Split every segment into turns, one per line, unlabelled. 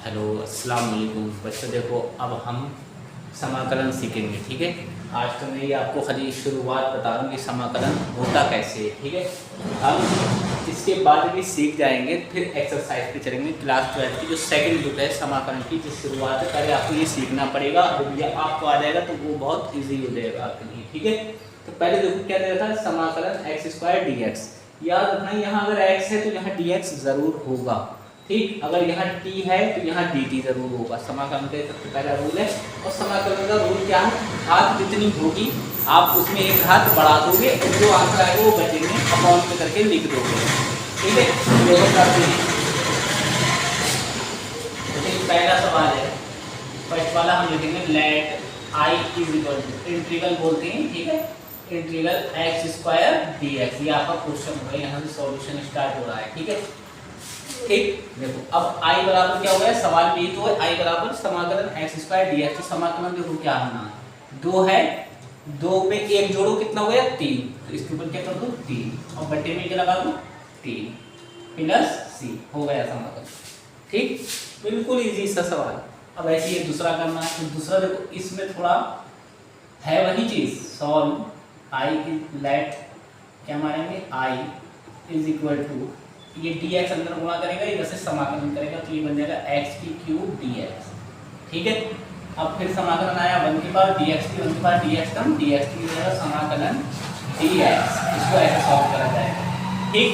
Hello अस्सलाम वालेकुम बच्चों। देखो अब हम समाकलन सीखेंगे, ठीक है। आज तो मैं ये आपको खाली शुरुआत बता रहा हूँ कि समाकलन होता कैसे है, ठीक है। हम इसके बाद भी सीख जाएंगे, फिर एक्सरसाइज पे चलेंगे। क्लास 12 की जो सेकंड बुक है समाकलन की, जो शुरुआत है, पहले आपको ये सीखना पड़ेगा। जब ये आपको आ जाएगा तो वो बहुत ईजी हो जाएगा आपके लिए, ठीक है। तो पहले देखो क्या दिया था, समाकलन x² dx। याद रखना यहाँ अगर x है तो यहाँ dx ज़रूर होगा, ठीक। अगर यहाँ t है तो यहाँ dt जरूर होगा। समाकलन का सबसे पहला रूल है। और समाकलन का रूल क्या है, घात जितनी होगी आप उसमें एक घात बढ़ा दोगे और जो आंसर आएगा वो बचे में अकाउंट में करके लिख दोगे, ठीक है। देखो करते हैं, पहला सवाल है, फर्स्ट वाला हम लिखेंगे let i is equal to, integral बोलते हैं, ठीक है। इंटीग्रल x² dx, ये आपका क्वेश्चन होगा, यहाँ से सॉल्यूशन स्टार्ट हो रहा है, ठीक है। ठीक, देखो अब i बराबर क्या हो गया, सवाल भी तो है, i बराबर समाकलन x² dx। तो समाकलन देखो क्या होना है, 2 है, 2 पे 1 जोड़ो कितना हो गया 3, तो इसके ऊपर क्या कर दो 3 और बट्टे में क्या लगा दो 3 प्लस c, हो गया समाकलन, ठीक। बिल्कुल इजी सा सवाल। अब ऐसे ही दूसरा करना है, तो दूसरा देखो इसमें थोड़ा है वही चीज, सॉल्व i लेट क्या मानेंगे i इज इक्वल टू, ये dx अंदर गुणा करेगा, इधर से समाकलन करेगा, तो ये बन जाएगा x³ dx, ठीक है। अब फिर समाकलन आया 1 के बाद dx की, 1 के बाद dx कम, dx की जाएगा समाकलन dx, इसको ऐसे सॉल्व करा जाएगा, ठीक।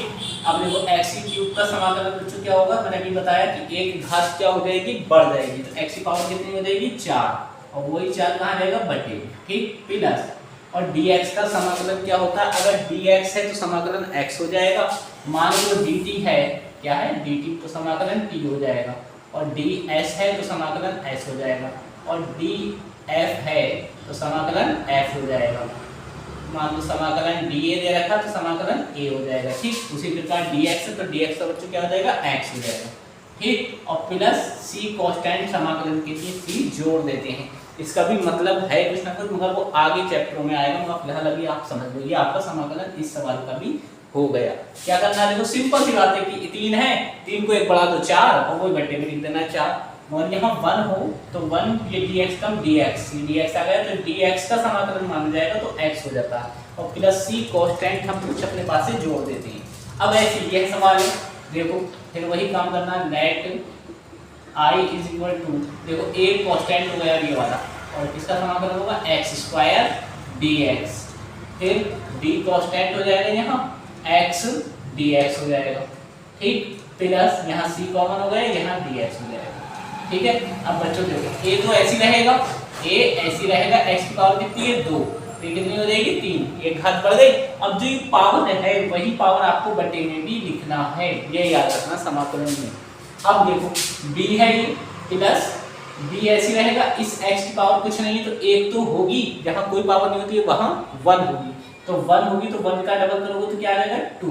अब देखो x³ का समाकलन बच्चों क्या होगा, मैंने अभी बताया कि एक घात क्या हो जाएगी, बढ़ जाएगी, तो x की पावर कितनी हो जाएगी 4, और वही 4 कहाँ जाएगा बटे, ठीक, प्लस। और dx का समाकलन क्या होता है, अगर dx है तो समाकलन x हो जाएगा, मान लो dt है, क्या है dt, तो समाकलन t हो जाएगा, और ds है तो समाकलन s हो जाएगा, और df है तो समाकलन f हो जाएगा। मान लो समाकलन dA दे रखा तो समाकलन a हो जाएगा, ठीक। उसी प्रकार dx है तो dx का बच्चों क्या हो जाएगा x हो जाएगा, ठीक। और प्लस c कांस्टेंट समाकलन के लिए c जोड़ देते हैं। इसका भी मतलब है कुछ ना कुछ, मगर वो आगे चैप्टरों में आएगा, मगर फिलहाल अभी आप समझ लो ये आपका समाकलन इस सवाल का भी हो गया। क्या करना है, देखो सिंपल सी बात है कि 3 है, 3 को 1 बढ़ा दो 4 और वही बट्टे में लिख देना 4, और यहाँ 1 हो तो 1 ये dx कम dx, ये dx आ गया तो dx का समाकलन माना जाएगा तो x हो जाता है, और प्लस c कांस्टेंट हम कुछ अपने पास से जोड़ देते हैं। अब ऐसे यह सवाल है, देखो फिर वही काम करना है, let i is equal to, देखो a कांस्टेंट हो गया ये वाला, और किसका समाकलन होगा x² dx, फिर d कांस्टेंट हो जाएगा यहाँ x dx हो जाएगा, ठीक, प्लस यहाँ c कॉमन हो गया, यहाँ dx हो जाएगा, ठीक है। अब बच्चों देखो a तो ऐसी रहेगा, a ऐसी रहेगा, x की पावर कितनी है 2, तो ये कितनी हो जाएगी 3, एक घात बढ़ गई। अब जो ये पावर है वही पावर आपको बटे में भी लिखना है, ये याद रखना समाकलन में। अब देखो b है ये, प्लस b ऐसी रहेगा, इस x की पावर कुछ नहीं है तो 1 तो होगी, जहाँ कोई पावर नहीं होती है वहां 1 होगी, तो 1 होगी तो 1 का डबल करोगे तो क्या आ जाएगा 2,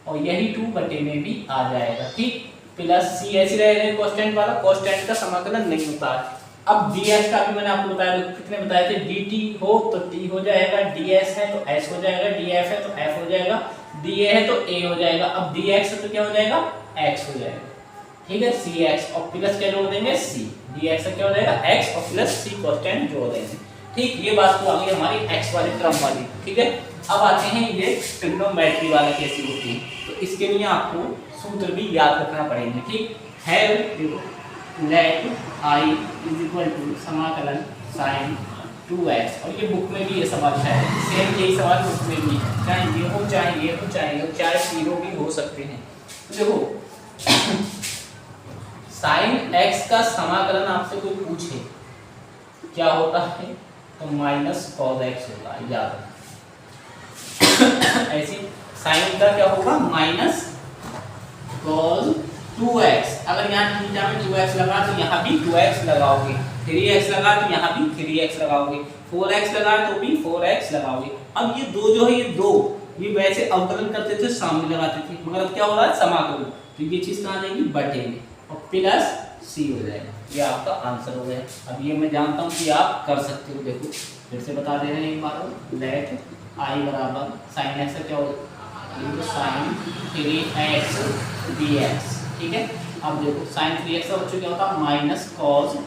और यही 2 बटे में भी आ जाएगा, ठीक। प्लस c ऐसी रहेगा कांस्टेंट वाला, कांस्टेंट का समाकलन नहीं होता है। अब dx का भी मैंने आपको बताया, कितने बताए थे, dt हो तो t हो जाएगा, ds है तो s हो जाएगा, df है तो f हो जाएगा, da है तो a हो जाएगा, अब dx है तो क्या हो जाएगा x हो जाएगा, ठीक है, cx, और प्लस क्या जोड़ देंगे c, dx से क्या हो जाएगा x और प्लस c कांस्टेंट जोड़ देंगे, ठीक। ये बात तो आ गई हमारी x वाली क्रम वाली, ठीक है। अब आते हैं ये ट्रिग्नोमेट्री वाला कैसी होती है, तो इसके लिए आपको सूत्र भी याद रखना पड़ेंगे, ठीक है। Let i is equal to समाकलन sin 2x, और ये बुक में भी ये सवाल है, सेम यही सवाल बुक में भी है, चाहे ये हो चाहे ये हो चाहे ये, चाहे जीरो भी हो सकते हैं। तो देखो sin x का समाकलन आपसे कोई पूछे क्या होता है, तो माइनस cos x होता है, याद रखना। ऐसी sin का क्या होगा माइनस cos 2x, अगर यहाँ थीटा में 2x लगा तो यहाँ भी 2x लगाओगे, 3x लगा तो यहाँ भी 3x लगाओगे, 4x लगा तो भी 4x लगाओगे। अब ये दो जो है ये दो, ये वैसे अवकलन करते थे सामने लगाते थे, मगर अब क्या हो रहा है समाकलन, तो ये चीज कहाँ जाएगी बटे में, और प्लस c हो जाएगा, ये आपका आंसर हो गया। अब ये मैं जानता हूँ कि आप कर सकते हो, देखो फिर से बता दे रहे हैं एक बार, लेट i बराबर sin x क्या होगा, sin 3x dx, ठीक है। अब देखो साइन 3x का बच्चों क्या होता है माइनस कॉस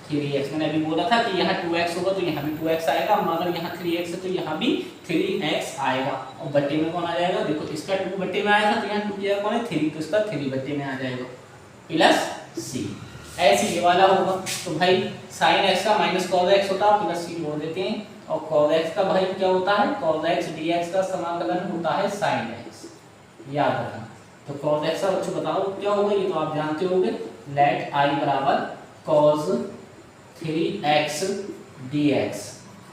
3x। मैंने अभी बोला था कि यहाँ 2x होगा तो यहाँ भी 2x आएगा, मगर यहाँ 3x है तो यहाँ भी 3x आएगा। और बट्टे में कौन आ जाएगा, देखो इसका 2 बट्टे में आया था तो यहाँ 2 की जगह कौन है 3, तो इसका 3 बट्टे में आ जाएगा प्लस c। ऐसे ये वाला होगा तो भाई sin x का माइनस cos x होता है प्लस c बोल देते हैं, और cos x का भाई क्या होता है cos x dx का समाकलन होता है sin x, याद रखना। तो cos x का बच्चों बताओ क्या होगा, ये तो आप जानते होंगे, लेट i बराबर cos 3x dx।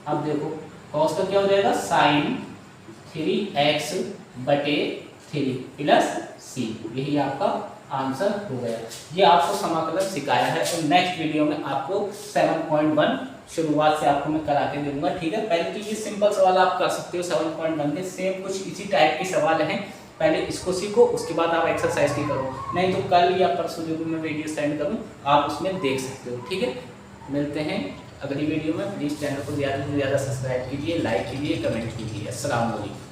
अब देखो cos का क्या हो जाएगा sin 3x बटे 3 प्लस c, यही आपका आंसर हो गया। ये आपको समाकलन सिखाया है और नेक्स्ट वीडियो में आपको 7.1 शुरुआत से आपको मैं करा के दूंगा, ठीक है। पहले तो ये सिंपल सवाल आप कर सकते हो 7.1 के, सेम कुछ इसी टाइप के सवाल हैं, पहले इसको सीखो उसके बाद आप एक्सरसाइज की करो, नहीं तो कल या परसों जो मैं वीडियो सेंड करूँ आप उसमें देख सकते हो, ठीक है। मिलते हैं अगली वीडियो में, प्लीज़ चैनल को ज़्यादा से ज़्यादा सब्सक्राइब कीजिए, लाइक कीजिए, कमेंट कीजिए। अस्सलाम वालेकुम।